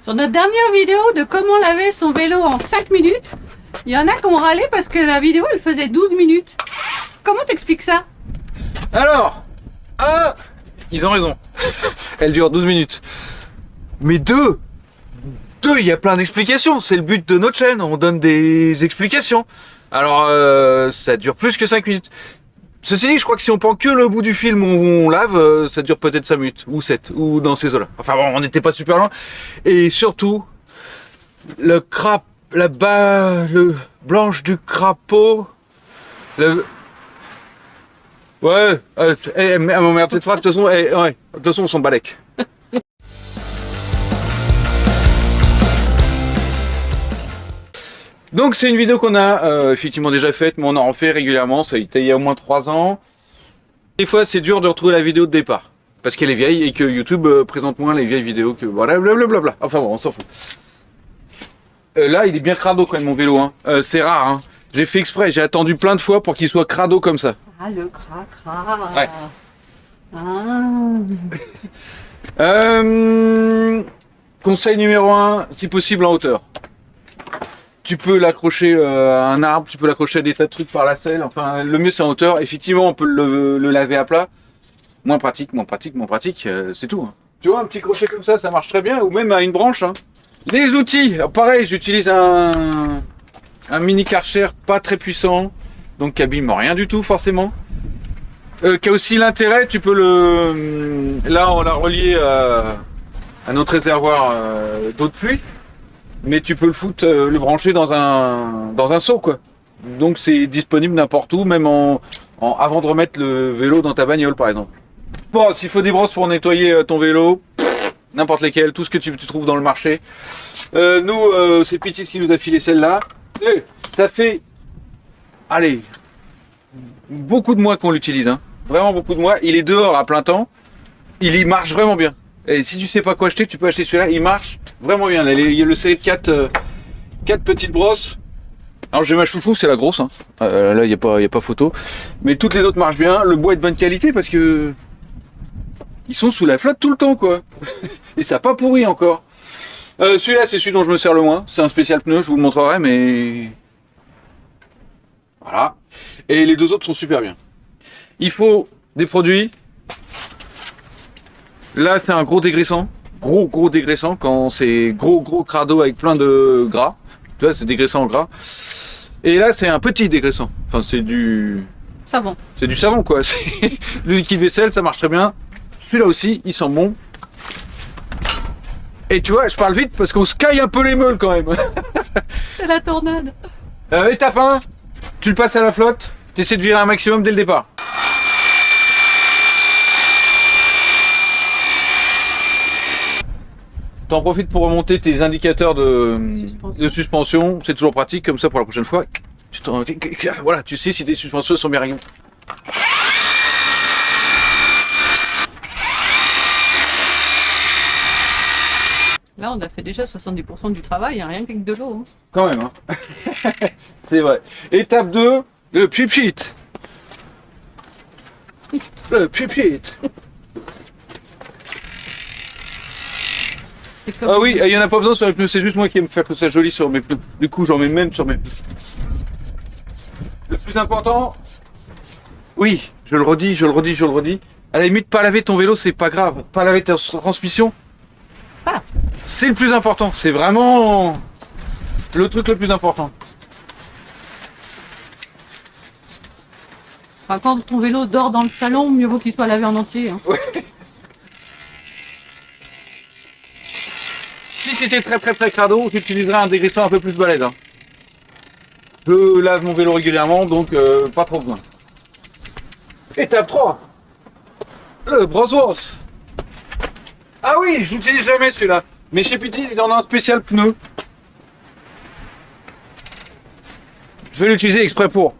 Sur notre dernière vidéo de comment laver son vélo en 5 minutes, il y en a qui ont râlé parce que la vidéo elle faisait 12 minutes. Comment t'expliques ça? Alors, ils ont raison. Elle dure 12 minutes. Mais deux, il y a plein d'explications. C'est le but de notre chaîne. On donne des explications. Alors, ça dure plus que 5 minutes. Ceci dit, je crois que si on prend que le bout du film où on lave, ça dure peut-être 5 minutes, ou 7, ou dans ces eaux-là. Enfin bon, on n'était pas super loin. Et surtout, le blanche du crapaud, ouais, merde, cette phrase, de toute façon, ouais, de toute façon, on s'en balèque. Donc c'est une vidéo qu'on a effectivement déjà faite, mais on en refait régulièrement, ça a été il y a au moins 3 ans. Des fois c'est dur de retrouver la vidéo de départ, parce qu'elle est vieille et que YouTube présente moins les vieilles vidéos que voilà, blablabla. Enfin bon, on s'en fout. Là il est bien crado quand même mon vélo, hein. C'est rare, hein. J'ai fait exprès, j'ai attendu plein de fois pour qu'il soit crado comme ça. Ah le cracra. Ouais. Ah. Conseil numéro 1, si possible en hauteur. Tu peux l'accrocher à un arbre, tu peux l'accrocher à des tas de trucs par la selle. Enfin, le mieux c'est en hauteur. Effectivement, on peut le laver à plat. Moins pratique, c'est tout. Hein. Tu vois, un petit crochet comme ça marche très bien. Ou même à une branche. Hein. Les outils, alors, pareil, j'utilise un mini Karcher pas très puissant. Donc qui abîme rien du tout forcément. Qui a aussi l'intérêt, tu peux là, on l'a relié à notre réservoir d'eau de pluie. Mais tu peux le brancher dans un seau, quoi. Donc c'est disponible n'importe où, même avant de remettre le vélo dans ta bagnole, par exemple. Bon, s'il faut des brosses pour nettoyer ton vélo, n'importe lesquelles, tout ce que tu trouves dans le marché. Nous, c'est Pitis qui nous a filé celle-là. Ça fait, allez, beaucoup de mois qu'on l'utilise, hein. Vraiment beaucoup de mois. Il est dehors à plein temps. Il y marche vraiment bien. Et si tu sais pas quoi acheter, tu peux acheter celui-là, il marche vraiment bien. Il y a le série de 4 petites brosses. Alors j'ai ma chouchou, c'est la grosse. Hein. Là, il n'y a pas photo. Mais toutes les autres marchent bien. Le bois est de bonne qualité parce que ils sont sous la flotte tout le temps, quoi. Et ça n'a pas pourri encore. Celui-là, c'est celui dont je me sers le moins. C'est un spécial pneu, je vous le montrerai, mais voilà. Et les deux autres sont super bien. Il faut des produits. Là, c'est un gros dégraissant. Gros dégraissant quand c'est gros crado avec plein de gras. Tu vois, c'est dégraissant en gras. Et là, c'est un petit dégraissant. Enfin, c'est du savon. C'est du savon, quoi. Le liquide vaisselle, ça marche très bien. Celui-là aussi, il sent bon. Et tu vois, je parle vite parce qu'on se caille un peu les meules quand même. C'est la tornade. Étape 1, tu le passes à la flotte. Tu essaies de virer un maximum dès le départ. T'en profites pour remonter tes indicateurs de suspension. C'est toujours pratique, comme ça pour la prochaine fois. Voilà, tu sais si tes suspensions sont bien réglées. Là, on a fait déjà 70% du travail, hein, rien qu'avec de l'eau. Hein. Quand même, hein. C'est vrai. Étape 2, le pchit. Le pchit. Ah oui, il n'y en a pas besoin sur les pneus, c'est juste moi qui aime faire que ça joli sur mes pneus. Du coup, j'en mets même sur mes pneus. Le plus important, oui, je le redis. À la limite, pas laver ton vélo, c'est pas grave. Pas laver ta transmission, ça, c'est le plus important. C'est vraiment le truc le plus important. Enfin, quand ton vélo dort dans le salon, mieux vaut qu'il soit lavé en entier. Hein. Ouais. Si c'était très crado, j'utiliserais un dégraissant un peu plus balèze. Hein. Je lave mon vélo régulièrement, donc pas trop besoin. Étape 3. Le brosse-brosse. Ah oui, je l'utilise jamais celui-là. Mais chez Pitis, il en a un spécial pneu. Je vais l'utiliser exprès pour.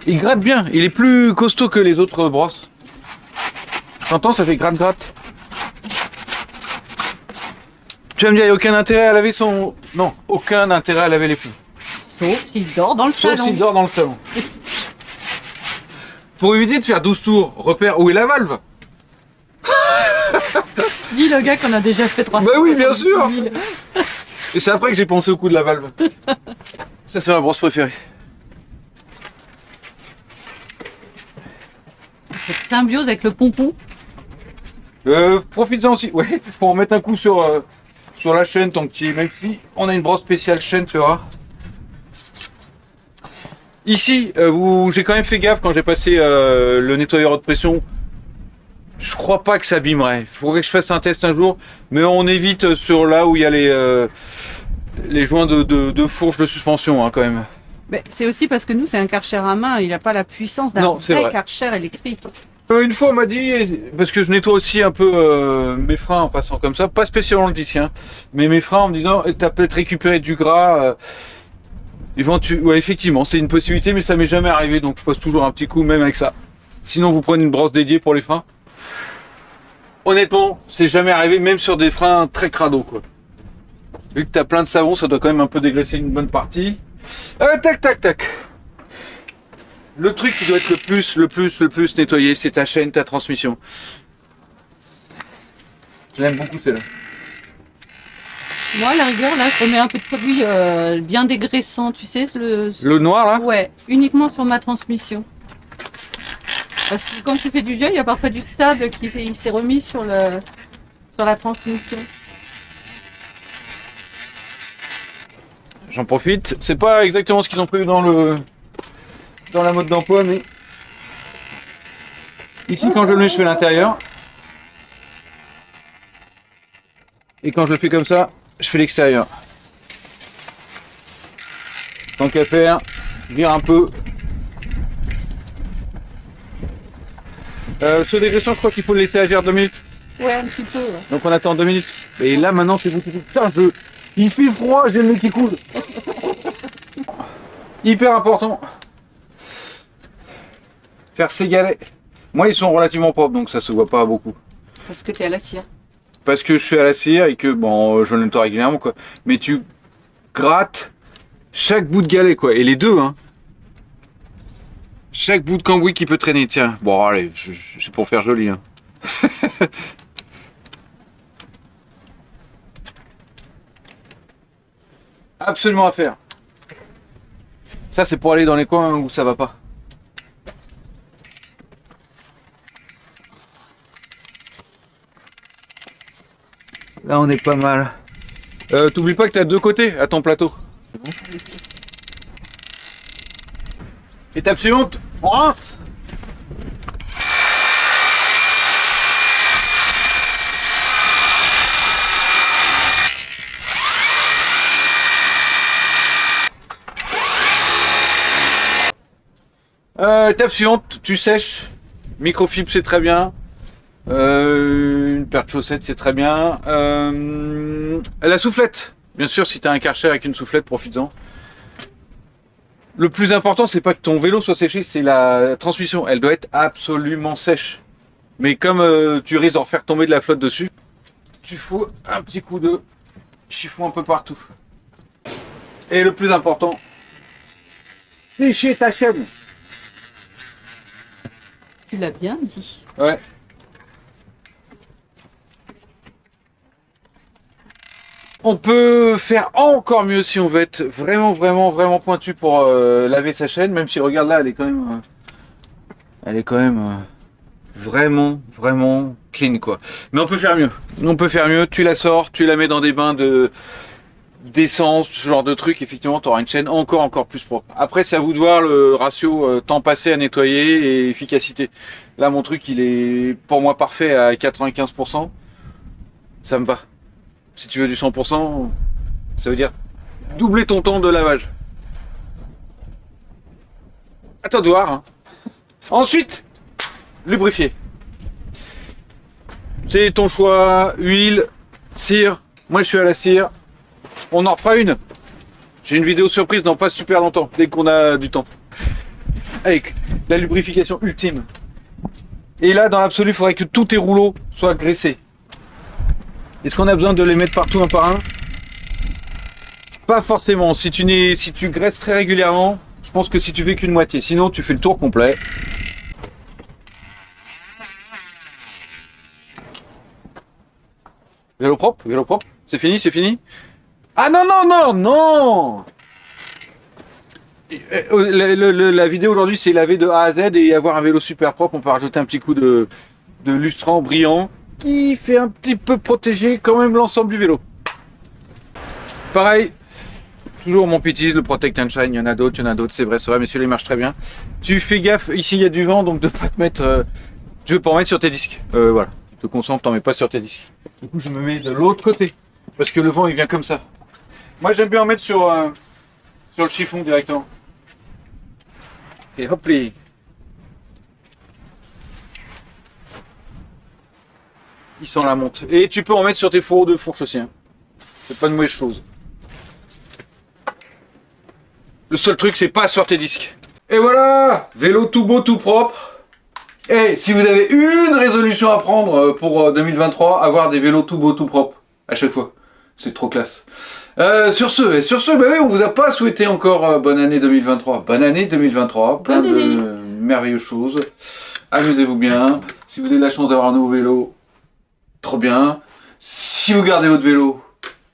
Il gratte bien, il est plus costaud que les autres brosses. T'entends, ça fait gratte-gratte. Tu vas me dire, il n'y a aucun intérêt à laver son... Non, aucun intérêt à laver les pneus. Sauf s'il dort dans le Sauf salon. s'il dort dans le salon. Pour éviter de faire 12 tours, repère où est la valve. Dis le gars qu'on a déjà fait 3 Bah oui, bien sûr. Et c'est après que j'ai pensé au coup de la valve. Ça, c'est ma brosse préférée. Cette symbiose avec le pompon. Profites-en aussi, ouais, pour en mettre un coup sur la chaîne tant que tu es, même si on a une brosse spéciale chaîne, tu vois. Ici, j'ai quand même fait gaffe quand j'ai passé le nettoyeur haute pression. Je crois pas que ça abîmerait. Il faudrait que je fasse un test un jour, mais on évite sur là où il y a les joints de fourche de suspension, hein, quand même. Mais c'est aussi parce que nous, c'est un Karcher à main. Il n'a pas la puissance d'un vrai Karcher électrique. Une fois on m'a dit, parce que je nettoie aussi un peu mes freins en passant comme ça, pas spécialement le disque, hein, mais mes freins en me disant, t'as peut-être récupéré du gras. Ouais, effectivement, c'est une possibilité, mais ça m'est jamais arrivé, donc je passe toujours un petit coup même avec ça. Sinon, vous prenez une brosse dédiée pour les freins. Honnêtement, c'est jamais arrivé, même sur des freins très crado, quoi. Vu que t'as plein de savon, ça doit quand même un peu dégraisser une bonne partie. Tac, tac, tac. Le truc qui doit être le plus nettoyé, c'est ta chaîne, ta transmission. Je l'aime beaucoup celle-là. Moi, à la rigueur, là, je remets un peu de produit bien dégraissant, tu sais. Le noir, là? Ouais, uniquement sur ma transmission. Parce que quand tu fais du vieux, il y a parfois du sable qui s'est remis sur la transmission. J'en profite. C'est pas exactement ce qu'ils ont prévu dans la mode d'emploi, mais ici, quand je le mets, je fais l'intérieur. Et quand je le fais comme ça, je fais l'extérieur. Tant qu'à faire, vire un peu. Ce dégraissant, je crois qu'il faut le laisser agir 2 minutes. Ouais, un petit peu. Ouais. Donc on attend 2 minutes. Et là, maintenant, c'est vous qui dites, putain, il fait froid, j'ai le nez qui coule. Hyper important. Faire ses galets. Moi, ils sont relativement propres, donc ça se voit pas beaucoup. Parce que tu es à la cire. Parce que je suis à la cire et que, bon, je le nettoie régulièrement, quoi. Mais tu grattes chaque bout de galet, quoi. Et les deux, hein. Chaque bout de cambouis qui peut traîner, tiens. Bon, allez, c'est pour faire joli, hein. Absolument à faire. Ça, c'est pour aller dans les coins où ça va pas. Là, on est pas mal. T'oublies pas que t'as 2 côtés à ton plateau. Étape suivante, on rince. Étape suivante, tu sèches. Microfibre, c'est très bien. Une paire de chaussettes, c'est très bien. La soufflette. Bien sûr, si tu as un Karcher avec une soufflette, profites-en. Le plus important, c'est pas que ton vélo soit séché, c'est la transmission. Elle doit être absolument sèche. Mais comme tu risques d'en faire tomber de la flotte dessus, tu fous un petit coup de chiffon un peu partout. Et le plus important, sécher ta chaîne. Tu l'as bien dit. Ouais. On peut faire encore mieux si on veut être vraiment pointu pour laver sa chaîne, même si regarde là, elle est quand même vraiment clean, quoi. Mais on peut faire mieux. On peut faire mieux. Tu la sors, tu la mets dans des bains d'essence, ce genre de truc. Effectivement, tu auras une chaîne encore plus propre. Après, c'est à vous de voir le ratio temps passé à nettoyer et efficacité. Là, mon truc, il est pour moi parfait à 95%. Ça me va. Si tu veux du 100%, ça veut dire doubler ton temps de lavage. À toi de voir, hein. Ensuite, lubrifier. C'est ton choix, huile, cire. Moi, je suis à la cire. On en refera une. J'ai une vidéo surprise dans pas super longtemps, dès qu'on a du temps. Avec la lubrification ultime. Et là, dans l'absolu, il faudrait que tous tes rouleaux soient graissés. Est-ce qu'on a besoin de les mettre partout un par un? Pas forcément. Si tu graisses très régulièrement, je pense que si tu fais qu'une moitié. Sinon, tu fais le tour complet. Vélo propre, vélo propre. C'est fini, c'est fini. Ah non, non, non, non. La vidéo aujourd'hui, c'est laver de A à Z et avoir un vélo super propre. On peut rajouter un petit coup de lustrant brillant qui fait un petit peu protéger quand même l'ensemble du vélo. Pareil, toujours mon Pitis, le Protect and Shine. Il y en a d'autres, c'est vrai, mais celui-là il marche très bien. Tu fais gaffe, ici il y a du vent, donc de pas te mettre. Tu veux pas en mettre sur tes disques. Voilà, tu te concentres, t'en mets pas sur tes disques. Du coup, je me mets de l'autre côté parce que le vent il vient comme ça. Moi j'aime bien en mettre sur le chiffon directement. Et hop les. Il sent la monte. Et tu peux en mettre sur tes fourreaux de fourche aussi. Hein. C'est pas une mauvaise chose. Le seul truc, c'est pas sur tes disques. Et voilà, vélo tout beau, tout propre. Et si vous avez une résolution à prendre pour 2023, avoir des vélos tout beau, tout propre à chaque fois. C'est trop classe. Sur ce, bah oui, on vous a pas souhaité encore bonne année 2023. Bonne année 2023. Plein de merveilleuses choses. Amusez-vous bien. Si vous avez la chance d'avoir un nouveau vélo, trop bien. Si vous gardez votre vélo,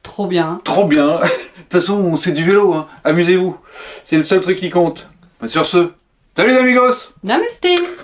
Trop bien. trop bien. De toute façon, c'est du vélo. Hein. Amusez-vous. C'est le seul truc qui compte. Sur ce, salut les amigos. Namasté.